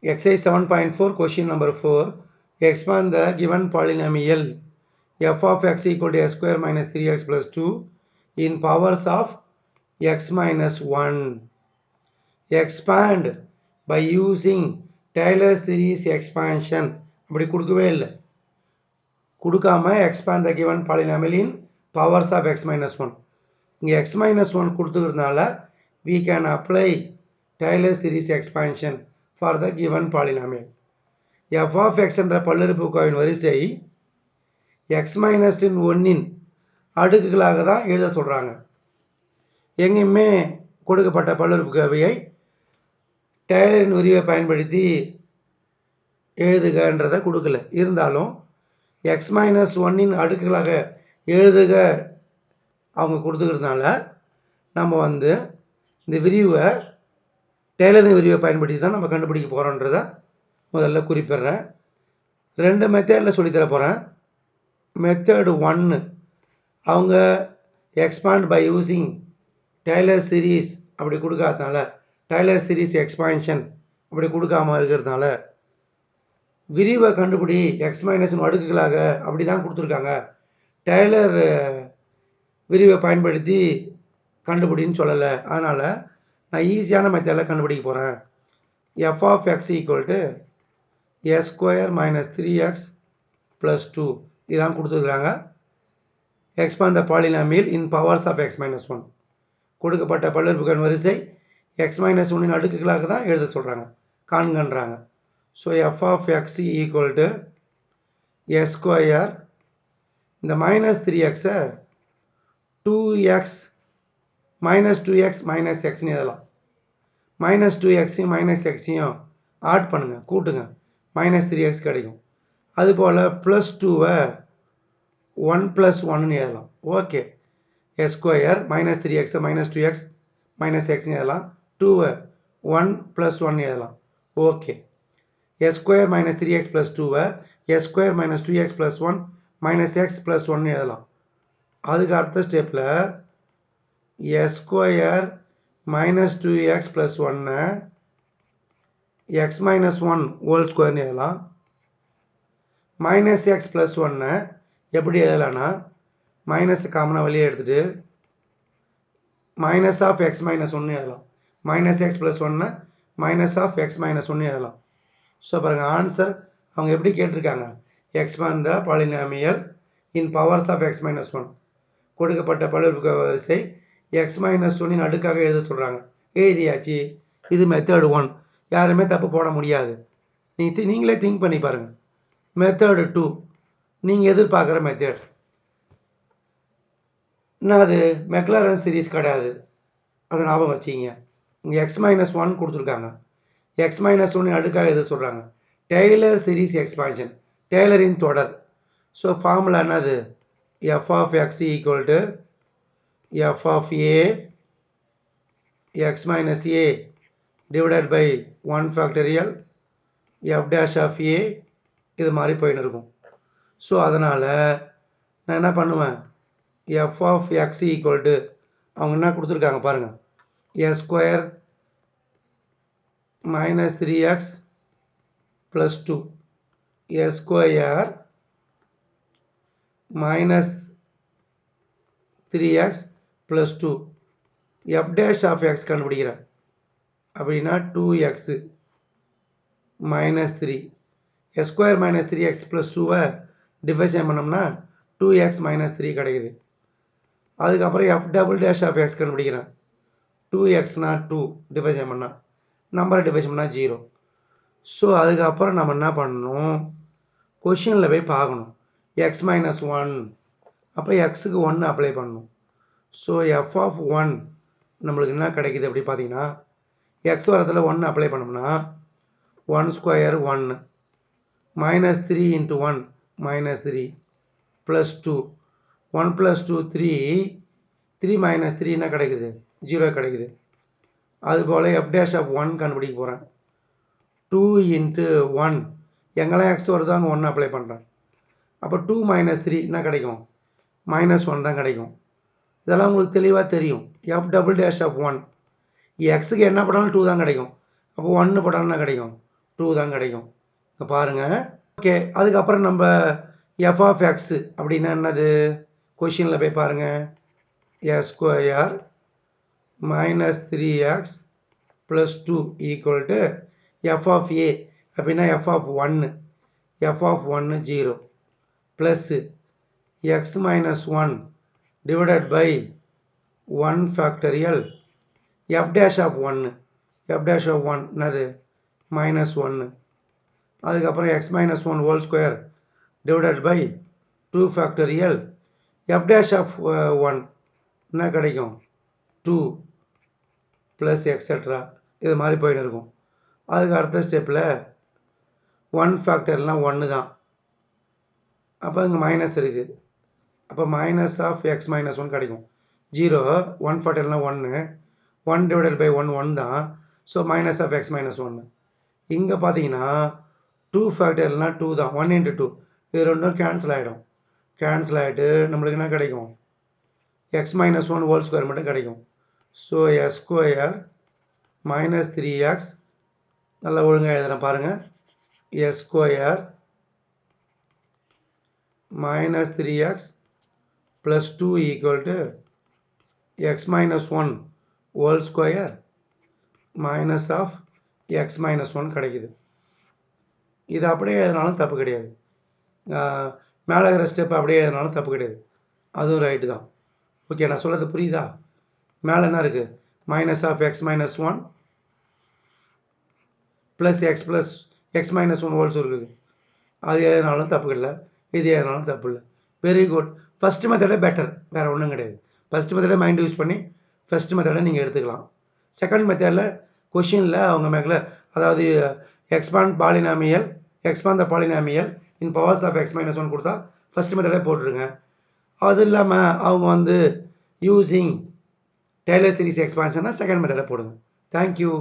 Exercise 7.4, question number 4. Expand the given polynomial f of x equal to s square minus 3x plus 2 in powers of x minus 1. Expand by using Taylor series expansion. அப்படி கொடுக்கவே இல்லை, கொடுக்காம expand the given polynomial in powers of x minus 1. இங்கே x minus 1 கொடுத்துக்கிறதுனால we can apply Taylor series expansion for the given polynomial. f of x என்ற பல்லுறுப்புக்கோவையின் வரிசை x minus 1 அடுக்குகளாக தான் எழுத சொல்கிறாங்க. எங்கேயுமே கொடுக்கப்பட்ட பல்லுறுப்புக்கோவையை டெய்லரின் விரிவை பயன்படுத்தி எழுதுகன்றதை கொடுக்கல. இருந்தாலும் x minus 1 அடுக்குகளாக எழுதுக அவங்க கொடுத்துக்கிறதுனால நம்ம இந்த விரிவை டெய்லரின் விரிவை பயன்படுத்தி தான் நம்ம கண்டுபிடிக்க போகிறோன்றதை முதல்ல குறிப்பிடுறேன். 2 மெத்தடில் சொல்லித்தர போகிறேன். மெத்தட் 1 அவங்க expand by using Taylor series அப்படி கொடுக்காதனால, டெய்லர் சீரீஸ் எக்ஸ்பான்ஷன் அப்படி கொடுக்காமல் இருக்கிறதுனால விரிவை கண்டுபிடி x minus 1 அடுக்குகளாக அப்படி தான் கொடுத்துருக்காங்க. டெய்லர் விரிவை பயன்படுத்தி கண்டுபிடின்னு சொல்லலை. அதனால் நான் ஈஸியான மெத்தடில் கண்டுபிடிக்க போகிறேன். f of x equal to s square minus 3x plus 2 இதான் கொடுத்துருக்குறாங்க. expand the polynomial in powers of x minus 1. கொடுக்கப்பட்ட பல்லுறுப்புக்கோவையின் வரிசை x minus 1 அடுக்குகளாக தான் எழுத சொல்கிறாங்க, காண்கன்றாங்க. So f of x equal to s square, இந்த மைனஸ் 3xை 2x minus 2x minus xன்னு எழுதலாம். மைனஸ் 2xையும் மைனஸ் எக்ஸையும் ஆட் பண்ணுங்கள், கூட்டுங்க, மைனஸ் 3x கிடைக்கும். அதுபோல் ப்ளஸ் 2வை 1 + 1ன்னு எழுதலாம். ஓகே, s ஸ்கொயர் மைனஸ் 3xை மைனஸ் 2x மைனஸ் எக்ஸ்ன்னு எழுதலாம். 2வை 1 + 1 எழுதலாம். Okay, s square minus 3x + 2வை s square minus 2x + 1 minus x + 1 எழுதலாம். அதுக்கு அடுத்த ஸ்டெப்பில் s square minus 2x + 1 x minus 1 whole ஸ்கொயர்னு எழுதலாம். மைனஸ் எக்ஸ் + 1 எப்படி எழுதலான்னா, மைனஸ் காமனாக வெளியே எடுத்துகிட்டு மைனஸ் ஆஃப் எக்ஸ் மைனஸ் 1 எழுதலாம். Minus x + 1 minus of x minus 1 எழுதலாம். ஸோ பாருங்கள், ஆன்சர் அவங்க எப்படி கேட்டிருக்காங்க, expand the polynomial in powers of x minus 1. கொடுக்கப்பட்ட பல்லுறுப்புக்கோவை வரிசை x minus 1 அடுக்காக எழுத சொல்கிறாங்க. எழுதியாச்சு. இது மெத்தட் 1, யாருமே தப்பு போட முடியாது. நீங்களே திங்க் பண்ணி பாருங்கள். மெத்தட் 2 நீங்கள் எதிர்பார்க்குற மெத்தட் என்ன? அது மெக்லாரன் சீரீஸ் கிடையாது, அதை ஞாபகம் வச்சிங்க. இங்கே x minus 1 கொடுத்துருக்காங்க, x minus 1 அடுக்காக எழுத சொல்கிறாங்க. டெய்லர் சீரீஸ் எக்ஸ்பான்ஷன், டெய்லரின் தொடர். ஸோ ஃபார்முலா என்னது? f of x equal to f of a x minus a divided by 1 factorial f dash of a, இது மாதிரி போயின்னு இருக்கும். ஸோ அதனால் நான் என்ன பண்ணுவேன், f of x equal to அவங்க என்ன கொடுத்துருக்காங்க பாருங்கள், s square minus 3x plus 2 s square minus 3x plus 2 f dash of x கண்டுபிடிக்கிறேன். அப்படின்னா 2x minus 3 s square minus 3x plus 2வை டிவைஷன் பண்ணோம்னா 2x minus 3 கிடைக்குது. அதுக்கப்புறம் f double dash of x கண்டுபிடிக்கிறேன். 2xனா 2 டிவைஷன் பண்ணால், நம்பரை டிவைஷன் பண்ணால் 0. ஸோ அதுக்கப்புறம் நம்ம என்ன பண்ணணும், கொஷினில் போய் பார்க்கணும் x minus 1, அப்போ எக்ஸுக்கு 1 அப்ளை பண்ணணும். ஸோ f of 1 நம்மளுக்கு என்ன கிடைக்குது அப்படி பார்த்தீங்கன்னா, எக்ஸ் வரத்தில் 1 அப்ளை பண்ணோம்னா 1 square 1 minus 3 into 1 minus 3 plus 2 1 plus 2 3 3 minus 3 என்ன கிடைக்குது, 0 கிடைக்குது. அதுபோல் f dash of 1 கண்டுபிடிக்க போகிறேன். 2 into 1 எங்கெல்லாம் எக்ஸ் வருதோ அங்கே 1 அப்ளை பண்ணுறேன். அப்போ 2 minus 3 என்ன கிடைக்கும், -1 தான் கிடைக்கும். இதெல்லாம் உங்களுக்கு தெளிவாக தெரியும். f double dash of 1 எக்ஸுக்கு என்ன போட்டாலும் 2 தான் கிடைக்கும். அப்போ 1 போட்டாலும் என்ன கிடைக்கும், 2 தான் கிடைக்கும். இங்க பாருங்க. ஓகே, அதுக்கப்புறம் நம்ம எஃப் ஆஃப் எக்ஸ் அப்படின்னா என்னது? கொஷினில் போய் பாருங்க. X square minus 3x plus 2 equal to f of a அப்படின்னா f of 1 0 plus x minus 1 divided by 1 factorial f dash of 1 என்னது? மைனஸ் 1. அதுக்கப்புறம் x minus 1 whole square divided by 2 factorial f dash of 1 என்ன கிடைக்கும்? 2 plus etcetera இது மாதிரி போயின்னு இருக்கும். அதுக்கு அடுத்த ஸ்டெப்பில் 1 ஃபேக்டர்லாம் 1 தான். அப்போ இங்கே மைனஸ் இருக்குது. அப்போ மைனஸ் ஆஃப் எக்ஸ் மைனஸ் 1 கிடைக்கும். 0 1 ஃபேக்டர்லாம் 1 டிவைடட் பை 1 தான். So minus of x minus 1. இங்கே பார்த்தீங்கன்னா 2 ஃபேக்டர்லாம் 2 தான். 1 into 2 இது ரெண்டும் கேன்சல் ஆகிடும். கேன்சல் ஆகிட்டு நம்மளுக்கு என்ன கிடைக்கும்? எக்ஸ் மைனஸ் 1 ஹோல் ஸ்கொயர் மட்டும் கிடைக்கும். So X square minus 3x நல்லா ஒழுங்காக எழுதுகிறேன் பாருங்கள். X square minus 3x plus 2 equal to x minus 1 whole square minus of x minus 1 கிடைக்குது. இது அப்படியே எழுதினாலும் தப்பு கிடையாது. மேலே இருக்கிற ஸ்டெப் அப்படியே எழுதினாலும் தப்பு கிடையாது. அதுவும் ரைட்டு தான். ஓகே, நான் சொல்கிறது புரியுதா? மேலே என்ன இருக்குது? Minus of x minus 1 plus x minus 1 ஹோல்ஸ் இருக்குது. அது எழுதினாலும் தப்பு இல்லை, இது எழுதினாலும் தப்பு இல்லை. Very good. ஃபஸ்ட்டு மெத்தடே பெட்டர், வேறு ஒன்றும் கிடையாது. ஃபஸ்ட்டு மெத்தடை மைண்ட் யூஸ் பண்ணி ஃபஸ்ட்டு மெத்தடை நீங்கள் எடுத்துக்கலாம். செகண்ட் மெத்தடில் கொஷினில் அவங்க மேலே அதாவது expand the polynomial in powers of x minus 1 கொடுத்தா ஃபஸ்ட்டு மெத்தடே போட்டுருங்க. அது இல்லாமல் அவங்க வந்து யூஸிங் டெய்லர் சீரிஸ் எக்ஸ்பான்ஷன்னா செகண்ட் மெத்தடை போடுங்க. தேங்க்யூ.